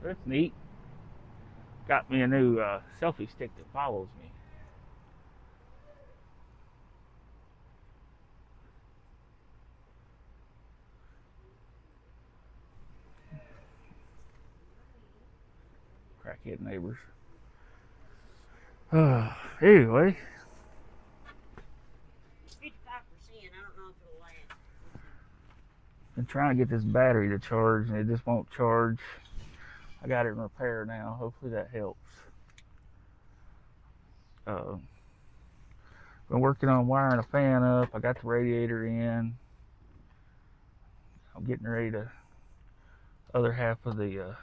That's neat. Got me a new selfie stick that follows me. Crackhead neighbors. Anyway. 55%. I don't know if it'll last. Been trying to get this battery to charge and it just won't charge. I got it in repair now. Hopefully that helps. Been working on wiring a fan up. I got the radiator in. I'm getting ready to other half of the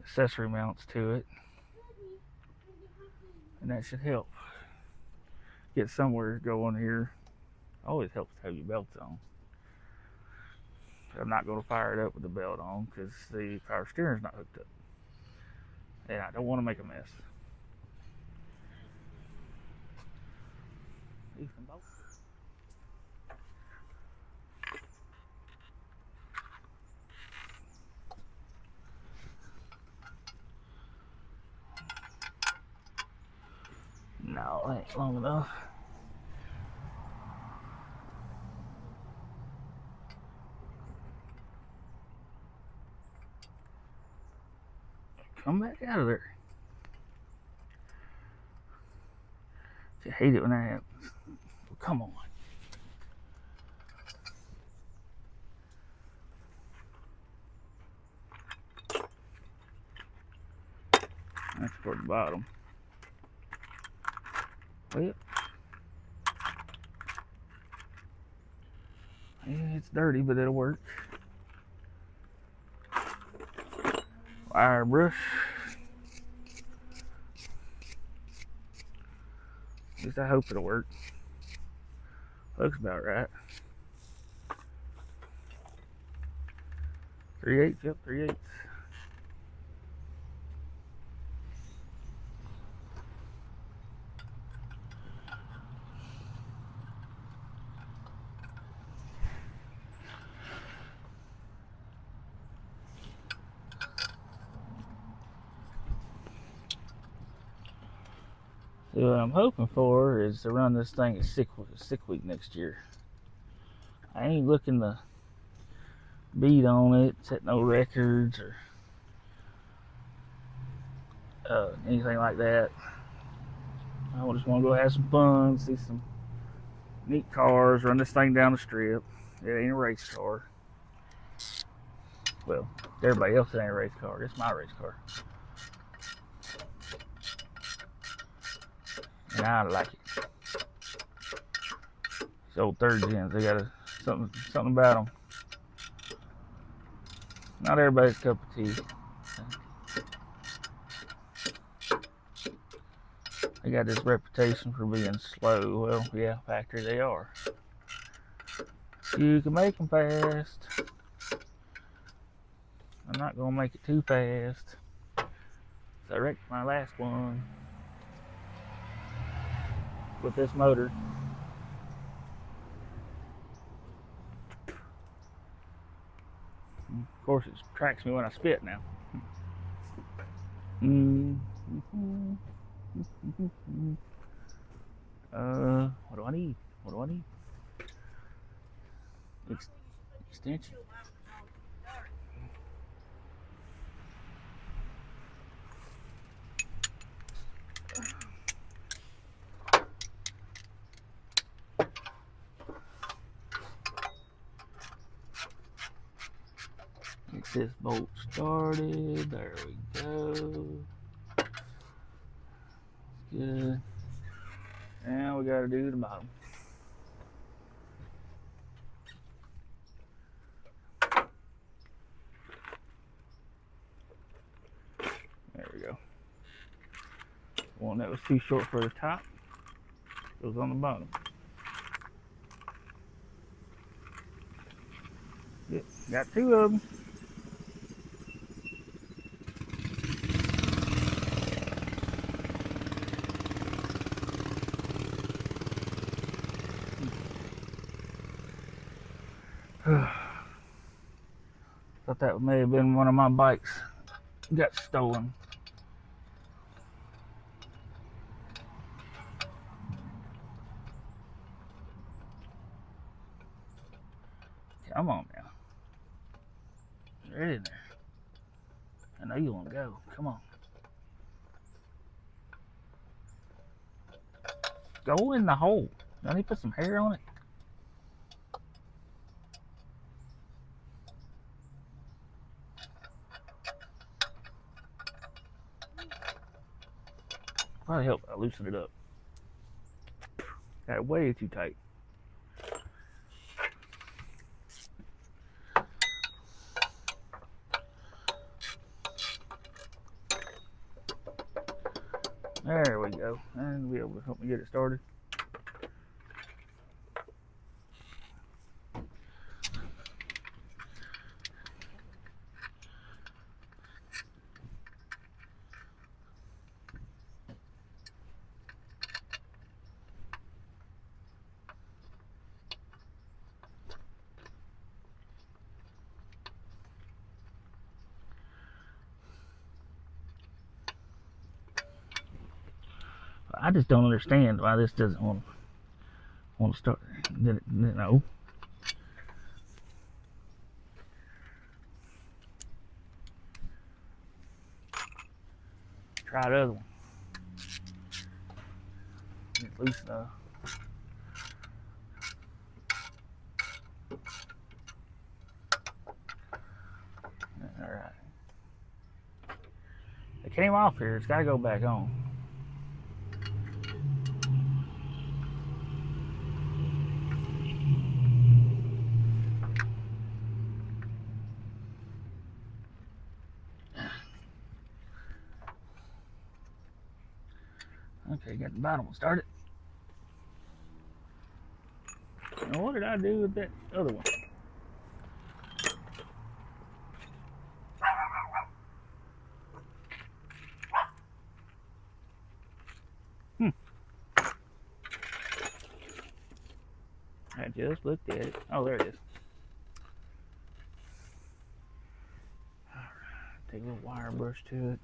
accessory mounts to it, and that should help get somewhere going here. Always helps to have your belts on. I'm not going to fire it up with the belt on because the power steering's not hooked up, and I don't want to make a mess. No, that ain't long enough. Come back out of there. I hate it when that happens. Well, come on. That's for the bottom. Well, yeah, it's dirty, but it'll work. Wire brush. At least I hope it'll work. Looks about right. 3/8, yep, 3/8. So what I'm hoping for is to run this thing at sick week next year. I ain't looking to beat on it, set no records or anything like that. I just want to go have some fun, see some neat cars, run this thing down the strip. It ain't a race car. Well, everybody else it ain't a race car. It's my race car. And I like it. These old third gens, they got something about them. Not everybody's cup of tea. They got this reputation for being slow. Well, yeah, factory they are. You can make them fast. I'm not gonna make it too fast. So I wrecked my last one with this motor. Of course, it tracks me when I spit now. What do I need? What do I need? Extension. Get this bolt started. There we go. Good. Now we gotta do the bottom. There we go. One that was too short for the top goes on the bottom. Yep, got two of them. Thought that may have been one of my bikes got stolen. Come on now. Get in there. I know you want to go. Come on. Go in the hole. Don't you put some hair on it? Probably help I loosen it up. Got it way too tight. There we go. And be able to help me get it started. I just don't understand why this doesn't want to start. No. Try the other one. Get loose enough. Alright. It came off here. It's got to go back on. Okay, got the bottom one started. Now what did I do with that other one? I just looked at it. Oh, there it is. Alright, take a little wire brush to it.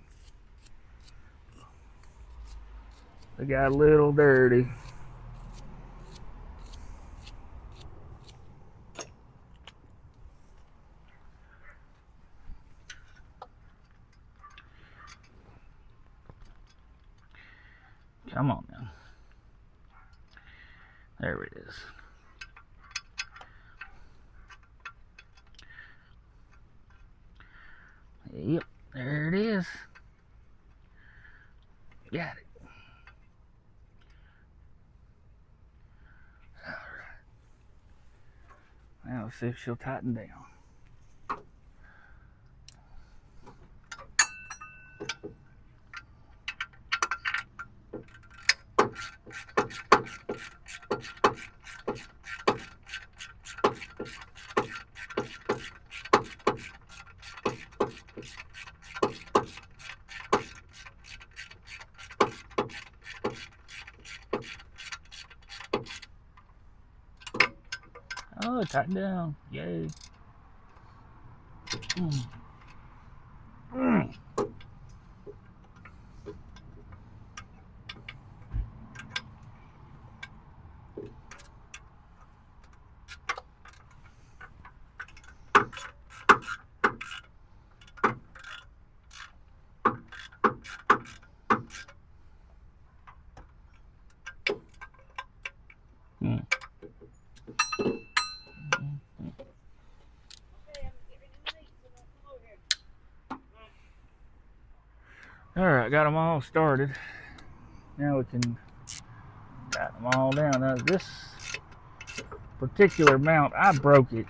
It got a little dirty. Come on now. There it is. Yep, there it is. Got it. Alright. Now let's see if she'll tighten down. Oh, it tightened down. Yay. Alright, got them all started. Now we can tighten them all down. Now this particular mount, I broke it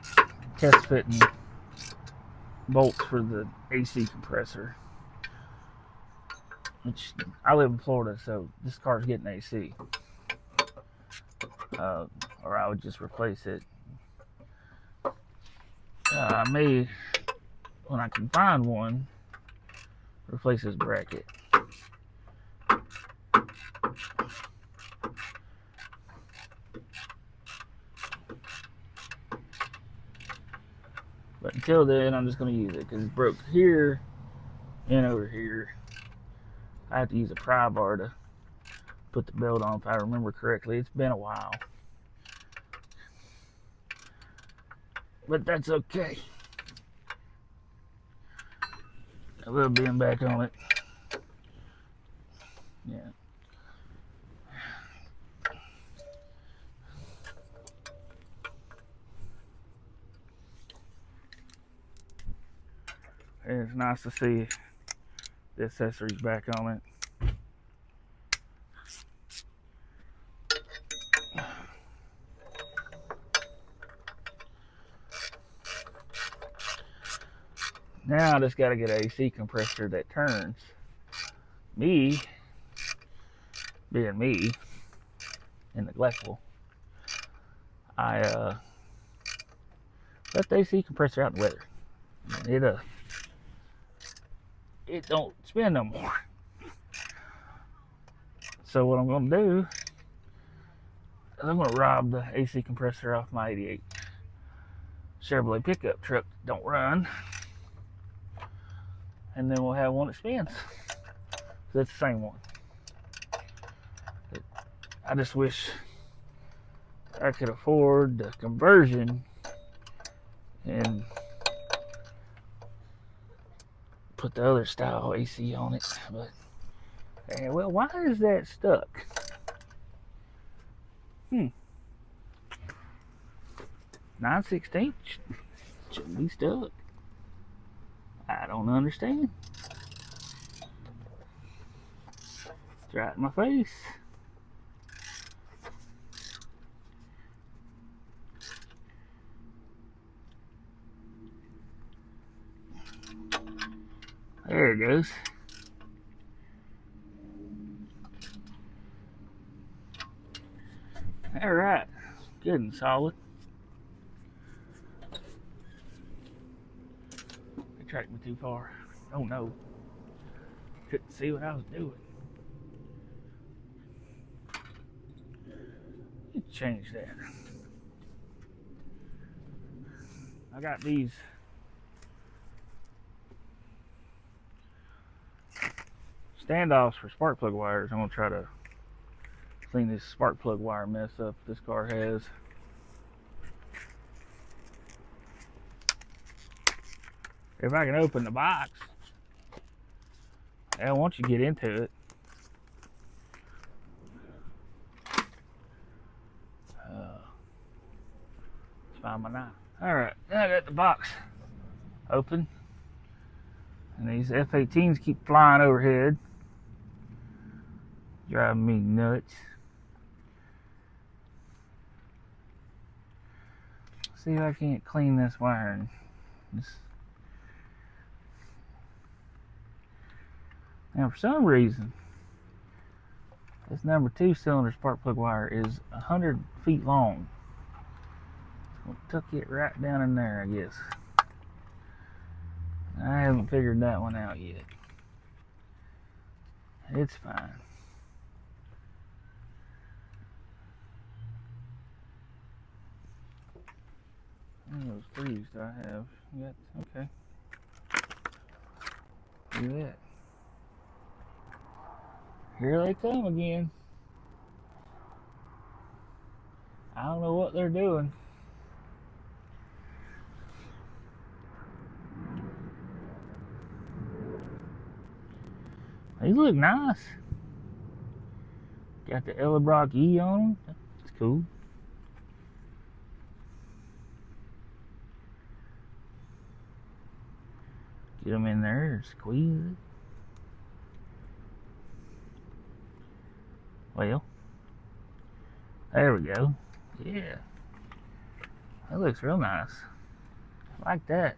test fitting bolts for the AC compressor. Which, I live in Florida, so this car's getting AC. Or I would just replace it. I may, when I can find one, replace this bracket. But until then, I'm just going to use it because it's broke here and over here. I have to use a pry bar to put the belt on if I remember correctly. It's been a while. But that's okay. A little bend back on it. Yeah. And it's nice to see the accessories back on it. Now I just got to get an AC compressor that turns. Me, being me, and neglectful, I let the AC compressor out in the weather. It don't spin no more. So what I'm gonna do is I'm gonna rob the AC compressor off my '88 Chevrolet pickup truck that don't run, and then we'll have one that spins. So it's the same one. I just wish I could afford the conversion and put the other style AC on it. But well, why is that stuck? 9/16 shouldn't be stuck. I don't understand. It's right in my face. There it goes. All right, good and solid. They tracked me too far. Oh no, couldn't see what I was doing. Let's change that. I got these standoffs for spark plug wires. I'm gonna try to clean this spark plug wire mess up this car has. If I can open the box, and once you get into it, let's find my knife. All right, now I got the box open, and these F-18s keep flying overhead, driving me nuts. See if I can't clean this wiring. Now, for some reason, this number 2 cylinder spark plug wire is 100 feet long. We'll tuck it right down in there, I guess. I haven't figured that one out yet. It's fine. How many of those threes do I have? Yet? Okay. Do that. Here they come again. I don't know what they're doing. These look nice. Got the Ellebrock E on them. That's cool. Get them in there, squeeze it. Well, there we go. Yeah, that looks real nice. I like that.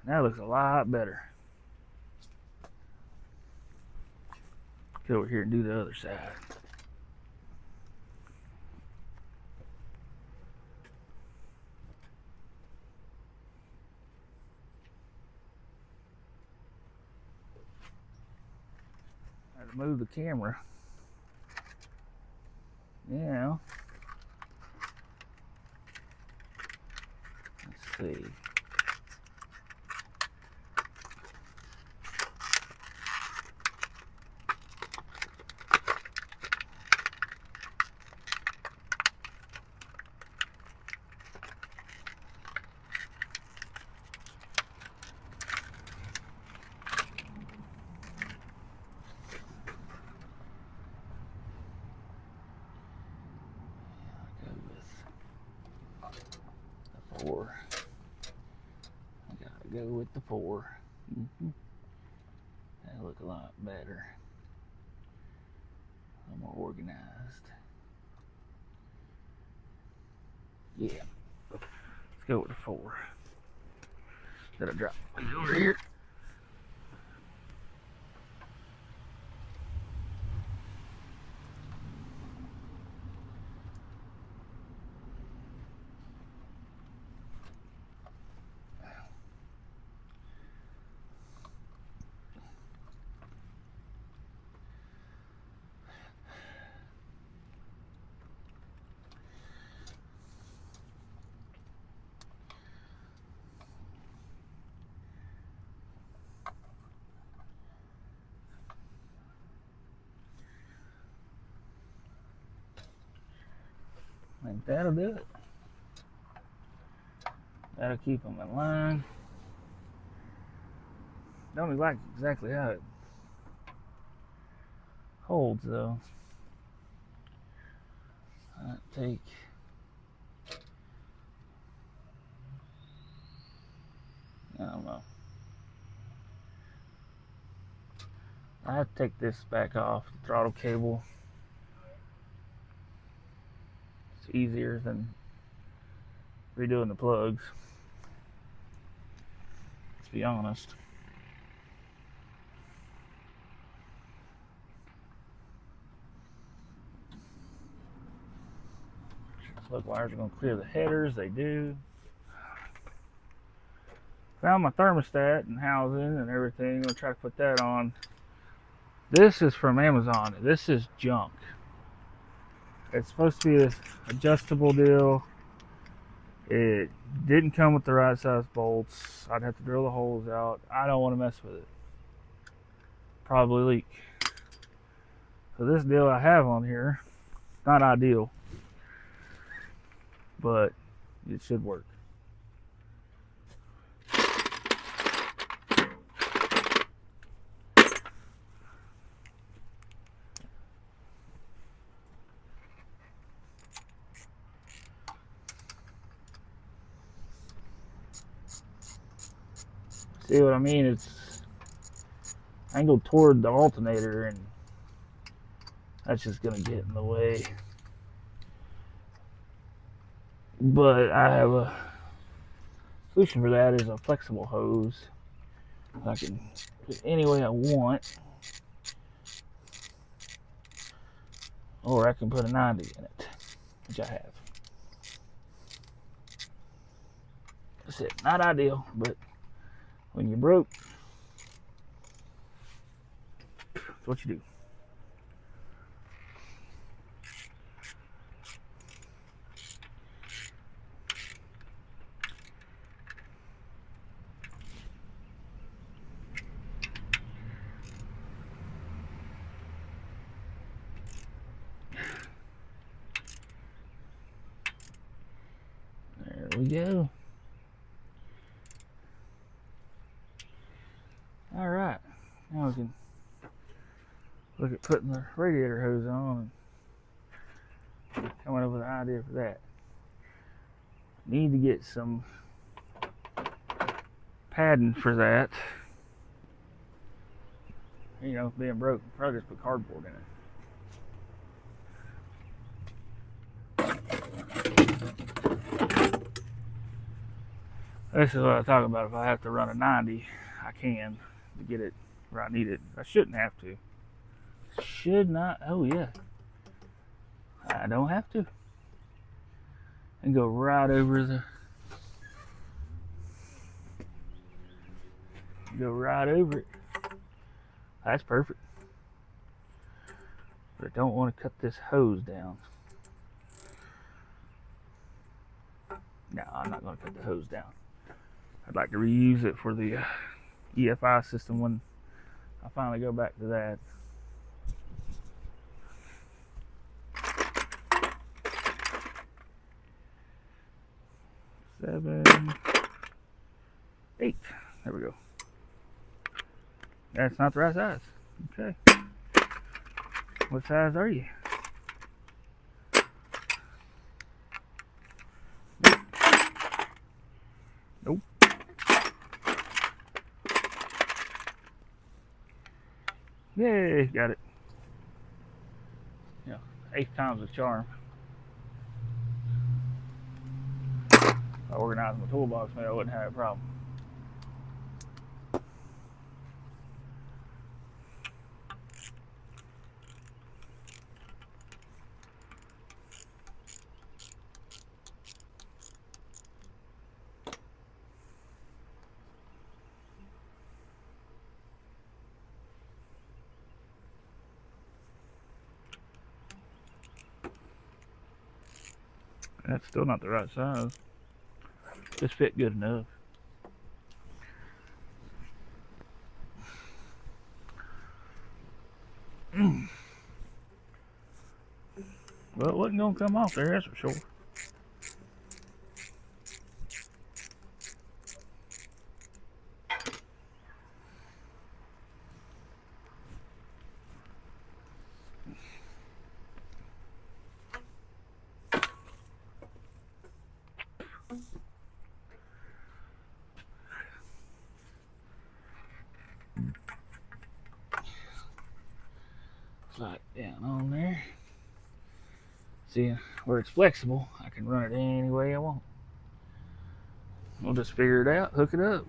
That looks a lot better. Get over here and do the other side. I had to move the camera you know, let's see. Four. I gotta go with the 4. That'll look a lot better. A little more organized. Yeah. Let's go with the 4. That'll drop over here. And that'll do it. That'll keep them in line. Don't like exactly how it holds though. I take I don't know. I have to take this back off the throttle cable. It's easier than redoing the plugs. Let's be honest. Plug wires are going to clear the headers. They do. Found my thermostat and housing and everything. I'm going to try to put that on. This is from Amazon. This is junk. It's supposed to be this adjustable deal. It didn't come with the right size bolts. I'd have to drill the holes out. I don't want to mess with it. Probably leak. So this deal I have on here, not ideal, but it should work. See what I mean? It's angled toward the alternator, and that's just gonna get in the way. But I have a solution for that. Is a flexible hose. I can put it any way I want, or I can put a 90 in it, which I have. That's it. Not ideal, but when you're broke, that's what you do. There we go. All right, now we can look at putting the radiator hose on and coming up with an idea for that. Need to get some padding for that. You know, being broke, probably just put cardboard in it. This is what I talk about. If I have to run a 90, I can to get it where I need it. I shouldn't have to. Should not. Oh yeah. I don't have to. And go right over the. Go right over it. That's perfect. But I don't want to cut this hose down. No, I'm not going to cut the hose down. I'd like to reuse it for the EFI system when I finally go back to that. Seven, 8. There we go. That's not the right size. Okay. What size are you? Nope. Yay, got it. Yeah, 8th time's a charm. If I organized my toolbox, maybe I wouldn't have a problem. That's still not the right size. Just fit good enough. Well, it wasn't going to come off there, that's for sure. Slide it down on there. See, where it's flexible, I can run it any way I want. We'll just figure it out, hook it up.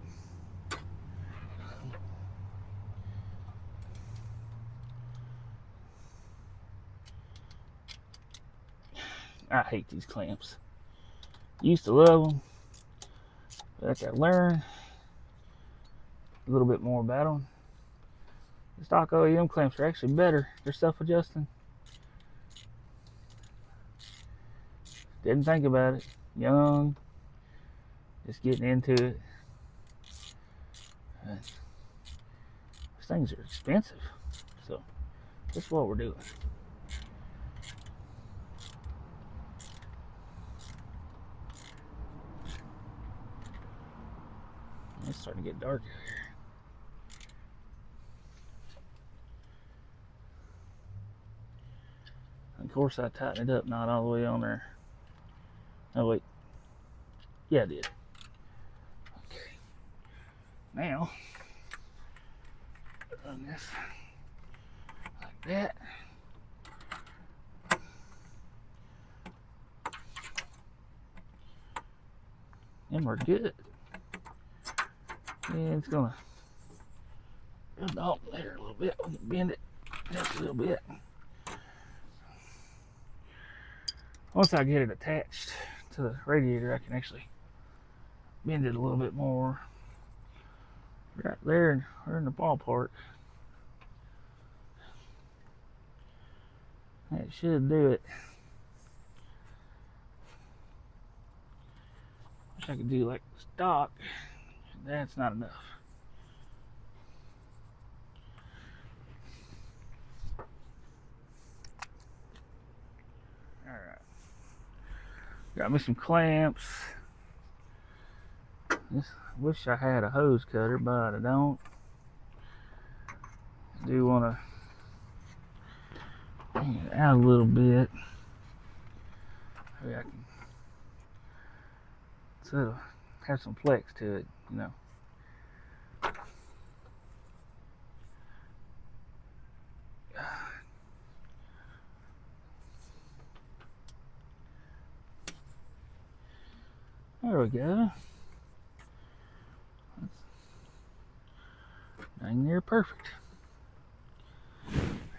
I hate these clamps. Used to love them, but I gotta learn a little bit more about them. The stock OEM clamps are actually better. They're self-adjusting. Didn't think about it. Young, just getting into it. These things are expensive, so that's what we're doing. It's starting to get dark out here. Of course, I tightened it up, not all the way on there. Oh, wait. Yeah, I did. Okay. Now, run this like that. And we're good. And it's going to build the alternator a little bit. We can bend it just a little bit. Once I get it attached to the radiator, I can actually bend it a little bit more. Right there, we're in the ballpark. That should do it. Wish I could do like stock. That's not enough. Alright. Got me some clamps. Wish I had a hose cutter, but I don't. I do want to bring it out a little bit. Maybe I can, so it'll have some flex to it, you know. There we go. That's dang near perfect.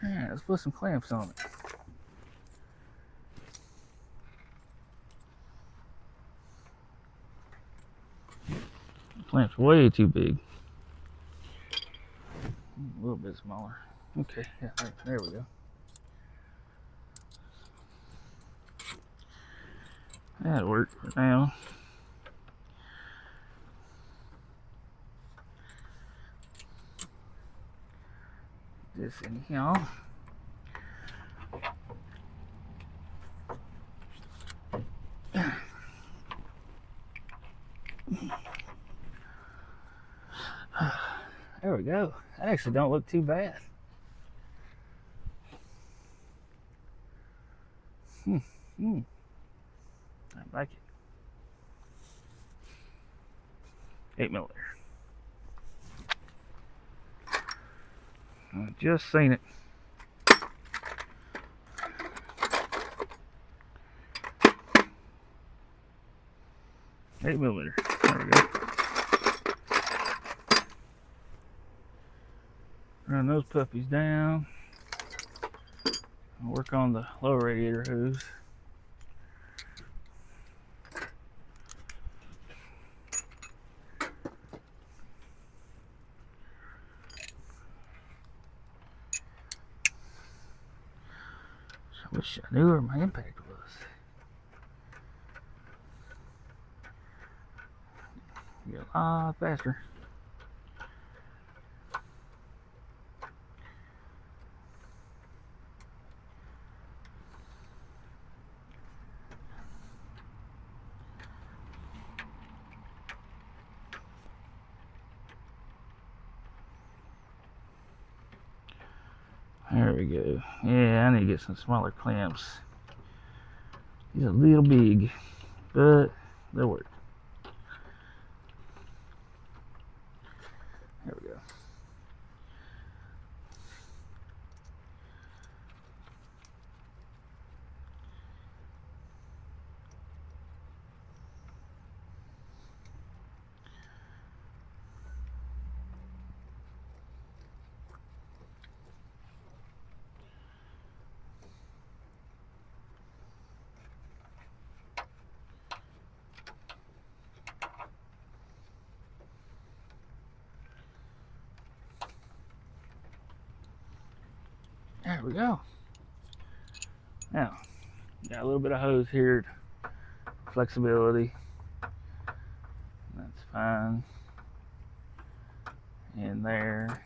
Alright, let's put some clamps on it. The clamp's way too big. A little bit smaller. Okay, yeah, there we go. That'll work for now. this in here. There we go. That actually don't look too bad. I like it. 8mm. I just seen it. Eight millimeter. There we go. Run those puppies down. I'll work on the lower radiator hose. I wish I knew where my impact was. Get a lot faster. There we go. Yeah, I need to get some smaller clamps. These are a little big, but they'll work. There we go. There we go. Now, got a little bit of hose here, flexibility. That's fine. And there,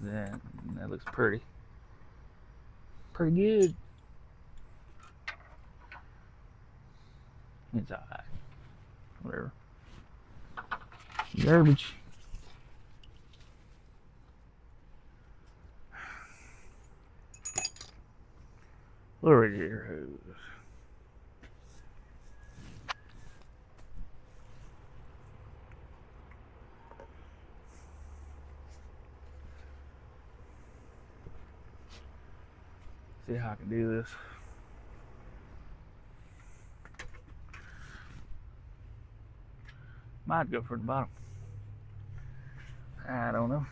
that looks pretty good. It's alright. Whatever. Garbage. Lower your hose. See how I can do this. Might go for the bottom. I don't know.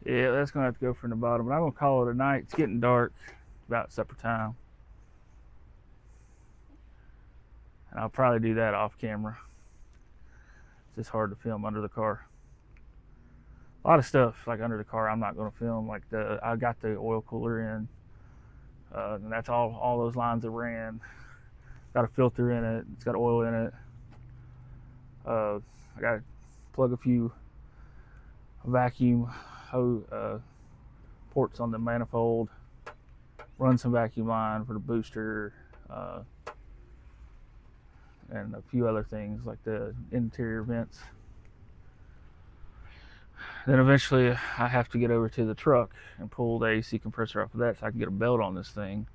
Yeah, that's gonna have to go from the bottom, but I'm gonna call it a night. It's getting dark, about supper time. And I'll probably do that off camera. It's just hard to film under the car. A lot of stuff like under the car I'm not gonna film. Like I got the oil cooler in, and that's all those lines that ran. Got a filter in it, it's got oil in it. I gotta plug a few vacuum ports on the manifold, run some vacuum line for the booster, and a few other things like the interior vents. Then eventually I have to get over to the truck and pull the AC compressor off of that so I can get a belt on this thing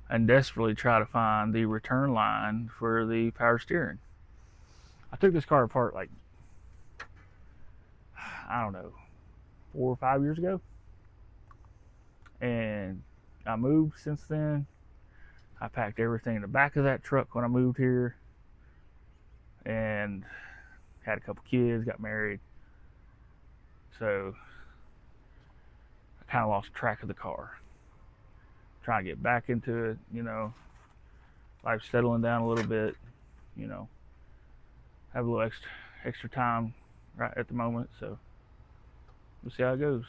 and desperately try to find the return line for the power steering. I took this car apart like, I don't know, 4 or 5 years ago, and I moved since then. I packed everything in the back of that truck when I moved here, and had a couple kids, got married, so I kind of lost track of the car. Trying to get back into it, you know, life's settling down a little bit, you know, have a little extra time right at the moment, so we'll see how it goes.